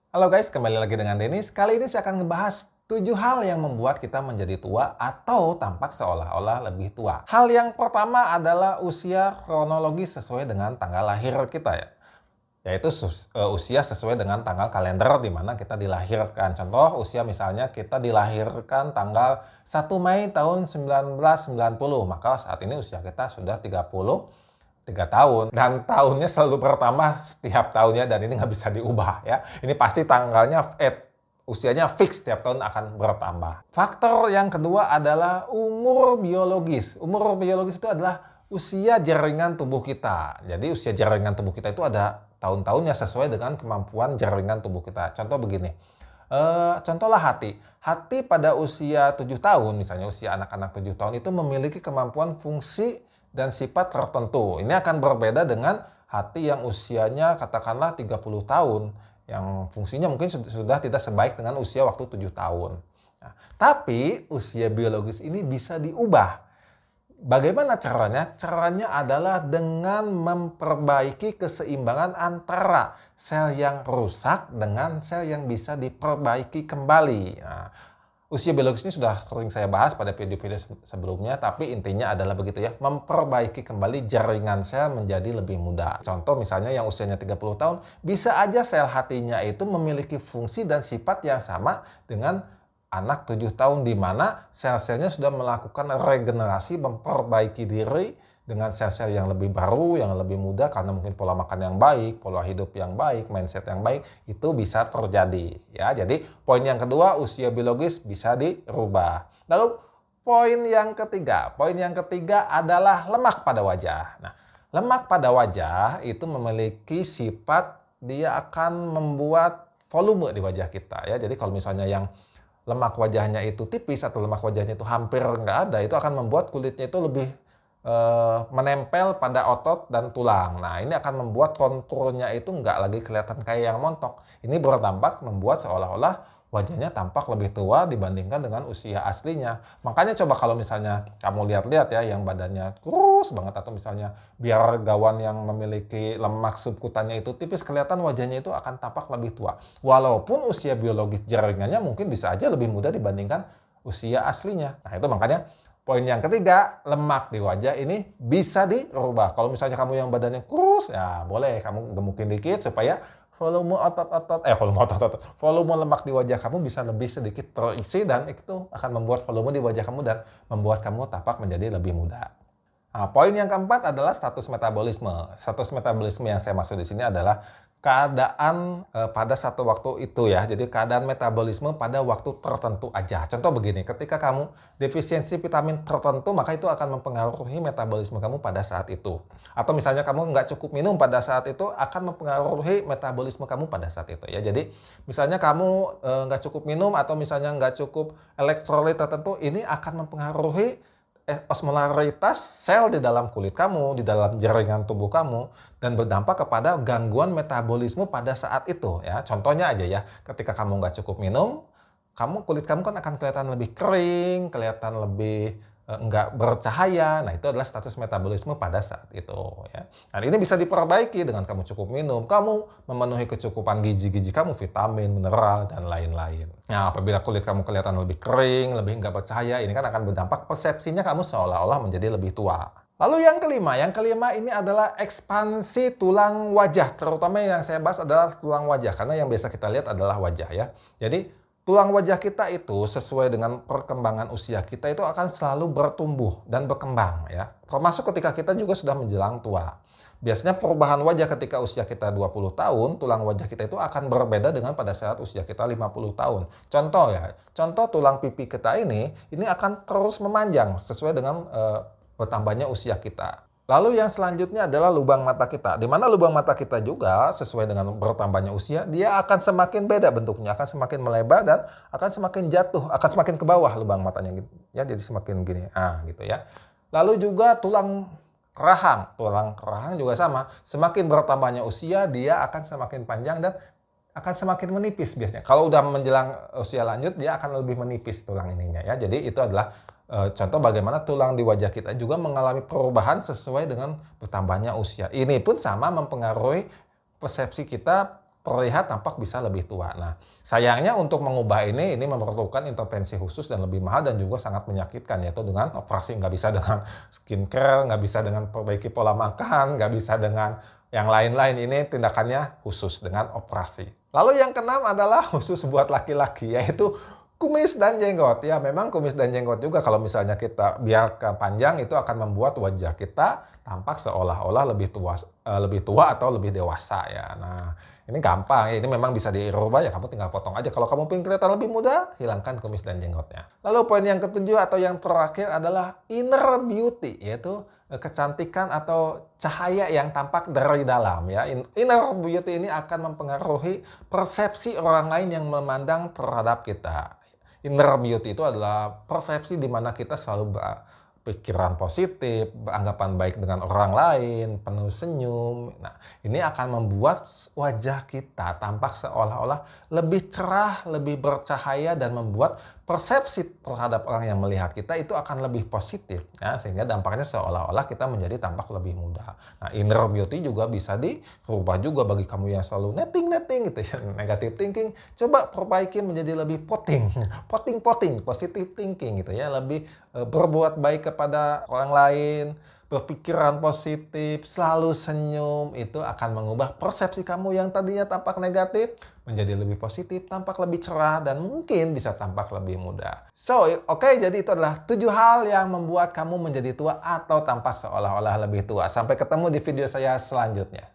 Halo guys, kembali lagi dengan Dennis. Kali ini saya akan ngebahas 7 hal yang membuat kita menjadi tua atau tampak seolah-olah lebih tua. Hal yang pertama adalah usia kronologis sesuai dengan tanggal lahir kita ya. Yaitu usia sesuai dengan tanggal kalender di mana kita dilahirkan. Contoh, usia misalnya kita dilahirkan tanggal 1 Mei tahun 1990. Maka saat ini usia kita sudah 3 tahun, dan tahunnya selalu bertambah setiap tahunnya, dan ini nggak bisa diubah ya. Ini pasti tanggalnya usianya fix setiap tahun akan bertambah. Faktor yang kedua adalah umur biologis. Umur biologis itu adalah usia jaringan tubuh kita. Jadi usia jaringan tubuh kita itu ada tahun-tahunnya sesuai dengan kemampuan jaringan tubuh kita. Contoh begini, contohlah hati. Hati pada usia 7 tahun, misalnya usia anak-anak 7 tahun itu memiliki kemampuan fungsi dan sifat tertentu. Ini akan berbeda dengan hati yang usianya katakanlah 30 tahun, yang fungsinya mungkin sudah tidak sebaik dengan usia waktu 7 tahun. Nah, tapi usia biologis ini bisa diubah. Bagaimana caranya? Caranya adalah dengan memperbaiki keseimbangan antara sel yang rusak dengan sel yang bisa diperbaiki kembali. Nah, usia biologis ini sudah sering saya bahas pada video-video sebelumnya, tapi intinya adalah begitu ya, memperbaiki kembali jaringan sel menjadi lebih muda. Contoh misalnya yang usianya 30 tahun, bisa aja sel hatinya itu memiliki fungsi dan sifat yang sama dengan anak 7 tahun, di mana sel-selnya sudah melakukan regenerasi, memperbaiki diri dengan sel-sel yang lebih baru, yang lebih muda, karena mungkin pola makan yang baik, pola hidup yang baik, mindset yang baik, itu bisa terjadi. Ya, jadi poin yang kedua, usia biologis bisa dirubah. Lalu poin yang ketiga adalah lemak pada wajah. Nah, lemak pada wajah itu memiliki sifat, dia akan membuat volume di wajah kita. Ya, jadi kalau misalnya yang lemak wajahnya itu tipis atau lemak wajahnya itu hampir nggak ada, itu akan membuat kulitnya itu lebih menempel pada otot dan tulang. Nah, ini akan membuat konturnya itu nggak lagi kelihatan kayak yang montok. Ini berdampak membuat seolah-olah wajahnya tampak lebih tua dibandingkan dengan usia aslinya. Makanya coba kalau misalnya kamu lihat-lihat ya, yang badannya kurus banget, atau misalnya biargawan yang memiliki lemak subkutannya itu tipis, kelihatan wajahnya itu akan tampak lebih tua. Walaupun usia biologis jaringannya mungkin bisa aja lebih muda dibandingkan usia aslinya. Nah, itu makanya poin yang ketiga, lemak di wajah ini bisa dirubah. Kalau misalnya kamu yang badannya kurus, ya boleh kamu gemukin dikit supaya volume lemak di wajah kamu bisa lebih sedikit terisi, dan itu akan membuat volume di wajah kamu dan membuat kamu tampak menjadi lebih muda. Nah, poin yang keempat adalah status metabolisme. Status metabolisme yang saya maksud di sini adalah keadaan pada satu waktu itu ya. Jadi keadaan metabolisme pada waktu tertentu aja. Contoh begini, ketika kamu defisiensi vitamin tertentu, maka itu akan mempengaruhi metabolisme kamu pada saat itu. Atau misalnya kamu nggak cukup minum pada saat itu, akan mempengaruhi metabolisme kamu pada saat itu ya. Jadi misalnya kamu nggak cukup minum, atau misalnya nggak cukup elektrolit tertentu, ini akan mempengaruhi osmolaritas sel di dalam kulit kamu, di dalam jaringan tubuh kamu, dan berdampak kepada gangguan metabolisme pada saat itu ya. Contohnya aja ya, ketika kamu nggak cukup minum, kulit kamu kan akan kelihatan lebih kering, kelihatan lebih nggak bercahaya. Nah, itu adalah status metabolisme pada saat itu ya. Dan ini bisa diperbaiki dengan kamu cukup minum, kamu memenuhi kecukupan gizi-gizi kamu, vitamin, mineral, dan lain-lain. Nah, apabila kulit kamu kelihatan lebih kering, lebih nggak bercahaya, ini kan akan berdampak persepsinya kamu seolah-olah menjadi lebih tua. Lalu yang kelima ini adalah ekspansi tulang wajah. Terutama yang saya bahas adalah tulang wajah, karena yang biasa kita lihat adalah wajah ya. Jadi tulang wajah kita itu sesuai dengan perkembangan usia kita itu akan selalu bertumbuh dan berkembang ya. Termasuk ketika kita juga sudah menjelang tua. Biasanya perubahan wajah ketika usia kita 20 tahun, tulang wajah kita itu akan berbeda dengan pada saat usia kita 50 tahun. Contoh ya, contoh tulang pipi kita ini akan terus memanjang sesuai dengan bertambahnya usia kita. Lalu yang selanjutnya adalah lubang mata kita. Di mana lubang mata kita juga sesuai dengan bertambahnya usia, dia akan semakin beda bentuknya, akan semakin melebar dan akan semakin jatuh, akan semakin ke bawah lubang matanya gitu. Ya, jadi semakin gini. Gitu ya. Lalu juga tulang kerahang juga sama. Semakin bertambahnya usia, dia akan semakin panjang dan akan semakin menipis biasanya. Kalau udah menjelang usia lanjut, dia akan lebih menipis tulang ininya ya. Jadi itu adalah contoh bagaimana tulang di wajah kita juga mengalami perubahan sesuai dengan bertambahnya usia. Ini pun sama mempengaruhi persepsi kita, terlihat tampak bisa lebih tua. Nah, sayangnya untuk mengubah ini memerlukan intervensi khusus dan lebih mahal dan juga sangat menyakitkan, yaitu dengan operasi. Nggak bisa dengan skincare, nggak bisa dengan perbaiki pola makan, nggak bisa dengan yang lain-lain. Ini tindakannya khusus dengan operasi. Lalu yang keenam adalah khusus buat laki-laki, yaitu kumis dan jenggot. Ya, memang kumis dan jenggot juga kalau misalnya kita biarkan panjang itu akan membuat wajah kita tampak seolah-olah lebih tua atau lebih dewasa ya. Nah, ini gampang ya, ini memang bisa dirubah ya, kamu tinggal potong aja. Kalau kamu pengen kelihatan lebih muda, hilangkan kumis dan jenggotnya. Lalu poin yang ketujuh atau yang terakhir adalah inner beauty, yaitu kecantikan atau cahaya yang tampak dari dalam ya. Inner beauty ini akan mempengaruhi persepsi orang lain yang memandang terhadap kita. Inner beauty itu adalah persepsi di mana kita selalu berpikiran positif, beranggapan baik dengan orang lain, penuh senyum. Nah, ini akan membuat wajah kita tampak seolah-olah lebih cerah, lebih bercahaya, dan membuat persepsi terhadap orang yang melihat kita itu akan lebih positif. Ya, sehingga dampaknya seolah-olah kita menjadi tampak lebih muda. Nah, inner beauty juga bisa dirubah juga bagi kamu yang selalu netting gitu ya, negative thinking. Coba perbaiki menjadi lebih poting, positive thinking gitu ya, lebih berbuat baik kepada orang lain, berpikiran positif, selalu senyum. Itu akan mengubah persepsi kamu yang tadinya tampak negatif menjadi lebih positif, tampak lebih cerah, dan mungkin bisa tampak lebih muda. So, oke, jadi itu adalah 7 hal yang membuat kamu menjadi tua atau tampak seolah-olah lebih tua. Sampai ketemu di video saya selanjutnya.